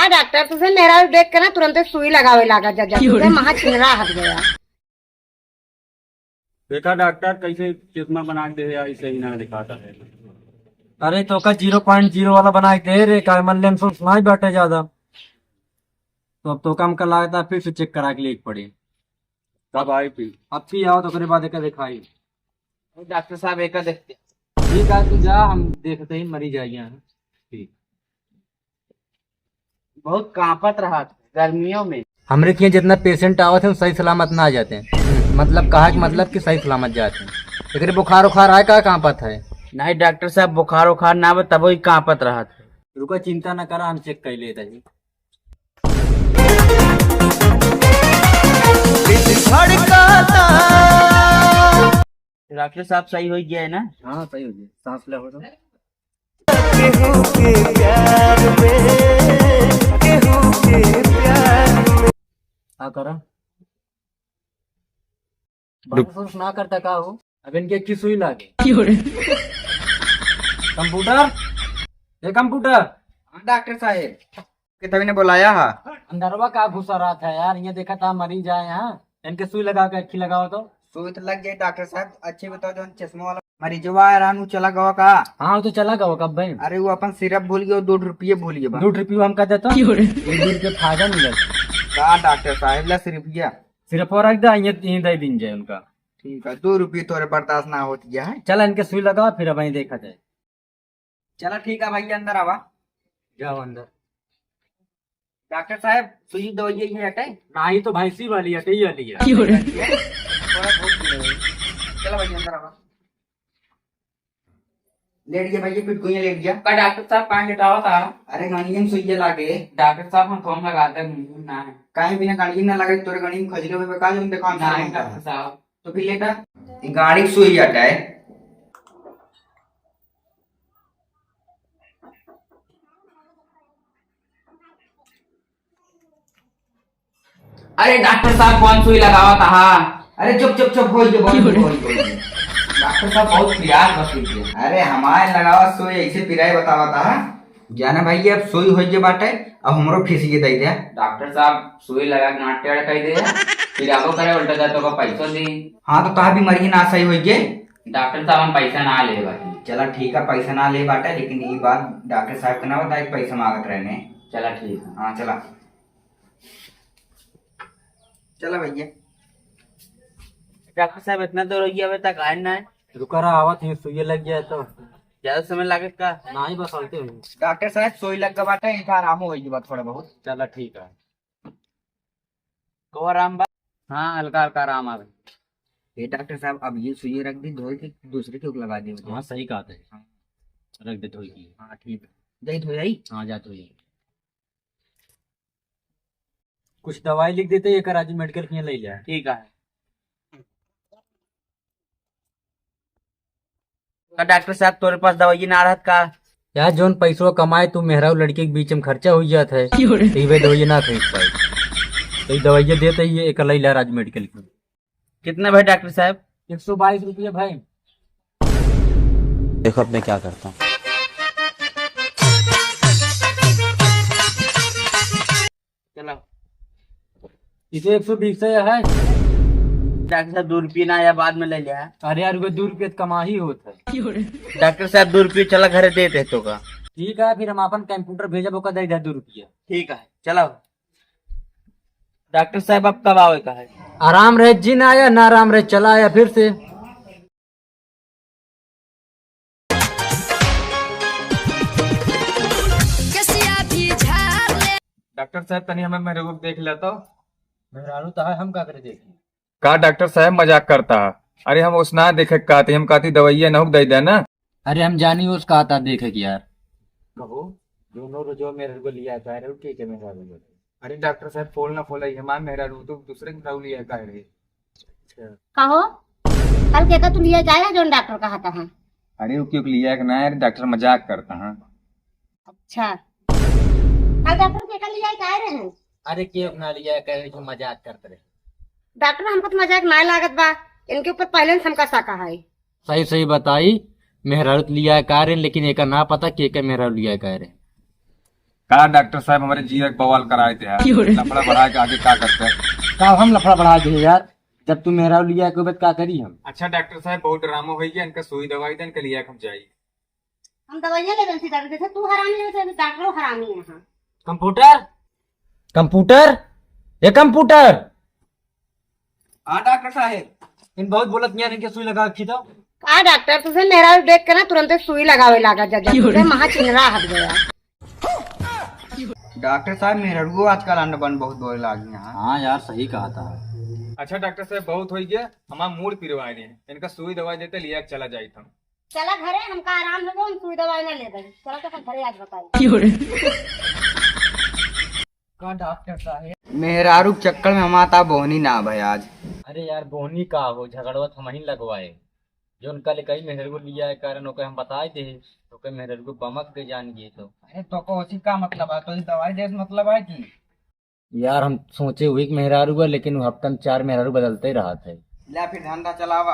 का डॉक्टर तुझे मेरा देख के ना तुरंत सुई लगावे लगा जब महा छिनरा हट गया। देखा डॉक्टर कैसे चश्मा बना के दे ऐसे ही ना दिखाता है। अरे तो का 0.0 वाला बना के दे रे का मन लेंस सुनाई बैठे ज्यादा। तो अब तो कम का लागता फिर से चेक करा के लिए पड़ी। कब आई फिर? अब फिर आओ तो करे बाद एक दिखाई। डॉक्टर साहब एक देखते। ठीक है तू जा, हम देखते ही मरी जाएंगे। ठीक। बहुत कांपत रहा था गर्मियों में। हमरे के जितना पेशेंट आवत है सही सलामत ना आ जाते हैं। मतलब कहा कि मतलब कि सही सलामत जाते हैं। लेकिन बुखार उखार आए कहाँ पत है? नहीं डॉक्टर साहब बुखार उखार ना तब ही कांपत रहा था। रुको चिंता न करा, हम चेक कर लेते हैं। डॉक्टर साहब सही हो गया है ना? हाँ सही हो गया, सांस ले हो तो। हाँ करा बस ना करता का हो। अब इनके की सुई लागे। कंप्यूटर ये कंप्यूटर। डॉक्टर साहब के तभी ने बुलाया है। अंदरवा का घुसा रहा था यार, ये देखा था मरी जाए। यहाँ इनके सुई लगा के अच्छी लगाओ तो। सुई तो लग गई डॉक्टर साहब। अच्छे बताओ जो चश्मा वाला मरीजवा आराम चला गवा का। हाँ तो चला गया कब भाई। अरे वो अपन सिरप भूल गए, 2 रुपये भूल गए। 2 रुपये हम कर देता के फायदा मिले का डॉक्टर साहब ला सिर्फ गया सिर्फ और रख दे दे दिन जाए उनका। ठीक है 2 रुपये तोरे बर्दाश्त ना होती गया है। चला इनके सुई लगाओ फिर अब देखा जाए। चला ठीक है भैया अंदर आवा। जाओ अंदर। डॉक्टर साहब सुई दवाई ये हटे ना ही तो भैंसी वाली है वाली है। चलो भैया अंदर आवा। लेट गया भैया फिर कोई लेट गया का डॉक्टर साहब पानी लेटावा था। अरे गाड़ी में सुई लागे डॉक्टर साहब हम कौन लगाते हैं ना है काहे बिना गाड़ी ना लगे तोरे गाड़ी में खजले हुए का जो देखो ना है डॉक्टर साहब। तो फिर लेटा गाड़ी सुई हटा है। अरे डॉक्टर साहब कौन सुई लगावा था? अरे चुप चुप चुप हो डॉक्टर साहब बहुत प्यार बस। अरे हमारे लगावा सुई ऐसे पिराए बतावा था जाना भाई। अब सुई हो जे बाटे अब हमरो फीसिए दे दे। डॉक्टर साहब सुई लगा के नाट्य अड़काई दे फिर आपको करे उल्टा जातो का पैसा दी। हाँ तो कहा भी मरी ना सही हो गए। डॉक्टर साहब हम पैसा ना ले बाटे। चला ठीक है पैसा ना ले बाटे, लेकिन ये बात डॉक्टर साहब को ना बताए पैसा मांगत रहने। चला ठीक है। हाँ चला चला भैया। डॉक्टर साहब इतना दूर हो गया अभी तक आए ना है। रुका रहा आवत है, सुई लग गया तो ज्यादा समय लागत का ना ही बस आते हैं। डॉक्टर साहब सुई लग गया बाटे इनका आराम हो गई बात थोड़ा बहुत। चला ठीक है। को आराम बा? हाँ हल्का हल्का आराम आ गई। ये डॉक्टर साहब अब ये सुई रख दी धोई के दूसरे के लगा दी। हाँ सही कहा था, रख दे धोई की। हाँ ठीक है दही धोई आई। हाँ जा धोई। कुछ दवाई लिख देते एक राजू मेडिकल के ले जाए। ठीक है। डॉक्टर साहब तोरे पास दवाई ना रहत का? यार जोन पैसों कमाए तू मेहराऊ लड़के के बीच में खर्चा हो जाता है। वे दवाई ना खरीद पाए तो दवाइयाँ देते ही एक ले ला राज मेडिकल की। कितने भाई डॉक्टर साहब? 122 रुपये भाई। देखो अब मैं क्या करता हूँ। चलो इसे 120 है। डॉक्टर साहब 2 रुपये ना आया बाद में ले लिया। अरे यार 2 रुपये कमा ही होता है। डॉक्टर साहब 2 रुपये चला घर देते तो का। ठीक है फिर हम अपन कंप्यूटर भेजब ओका दे 2 रुपया। ठीक है चलो। डॉक्टर साहब अब कब आवे का है? आराम रहे जिन आया ना आराम रहे चला आया फिर से। डॉक्टर साहब तनी हमें मेरे को देख लेता। मेहरारू तो है, हम का करे देखी। का डॉक्टर साहब मजाक करता। अरे हम उस ना देखे कहते हम कहती दवाइया न दे देना। अरे हम जानी उसका आता देखे कि यार कहो दोनों रोजो मेरे को लिया कह रहे हो ठीक है मेरा। अरे डॉक्टर साहब फोल ना फोला हमारा मेरा रू तो दूसरे के लिया कह रहे। कहो कल कहता तू लिया जाएगा जो डॉक्टर कहा था। हाँ अरे वो क्यों लिया ना यार डॉक्टर मजाक करता। हाँ अच्छा कल डॉक्टर के कल लिया कह रहे हैं। अरे क्यों ना लिया कह रहे जो मजाक करते रहे। डॉक्टर हमको तो मजाक ना लागत बा, इनके ऊपर पहले से हमका शक है। सही सही बताई मेहरारू लिया कह रहे लेकिन एक ना पता के मेहरारू लिया कह रहे। कहा डॉक्टर साहब हमारे जीरा का बवाल कराए थे यार, लफड़ा बढ़ा के आगे क्या करते हैं। का हम लफड़ा बढ़ा दे यार, जब तू मेहरा लिया के बाद का करी हम। अच्छा डॉक्टर साहब बहुत ड्रामा हो गया, इनका सुई दवाई दें, इनका लिया हम जाइए। हम दवाइयाँ ले रहे डॉक्टर जैसे तू हरामी है वैसे डॉक्टर हरामी है। हाँ कंप्यूटर कंप्यूटर ये कंप्यूटर। हाँ डॉक्टर साहब। इन बहुत बोलत नहीं इनके सुई लगा रखी था। का डॉक्टर तुझे मेरा देख के ना तुरंत सुई लगावे लगा जब महा चिन्हरा हट गया। डॉक्टर साहब मेहरुआ आजकल अंडा बन बहुत बोले लागी यहाँ। हाँ यार सही कहा था। अच्छा डॉक्टर साहब बहुत हो गया, हमारा मूड पिरवाए नहीं, इनका सुई दवाई देते लिया के चला जाए था। चला घरे हमका आराम हो हम सुई दवाई ना ले दे। चलो तो घरे आज बताइए। का डॉक्टर साहब मेहरारू के चक्कर में हमारा बोहनी ना भाई आज। अरे यार बोहनी का हो झगड़वा हम ही लगवाए, जो उनका ले कई मेहर को लिया है कारण ओके हम बताए थे तो कई मेहर को बमक के जान गए। तो अरे तो को उसी का मतलब है, तो दवाई दे मतलब है कि यार हम सोचे हुई मेहरारू हुआ, लेकिन हफ्ता में 4 मेहरारू बदलते ही रहा थे। ला फिर धंधा चलावा।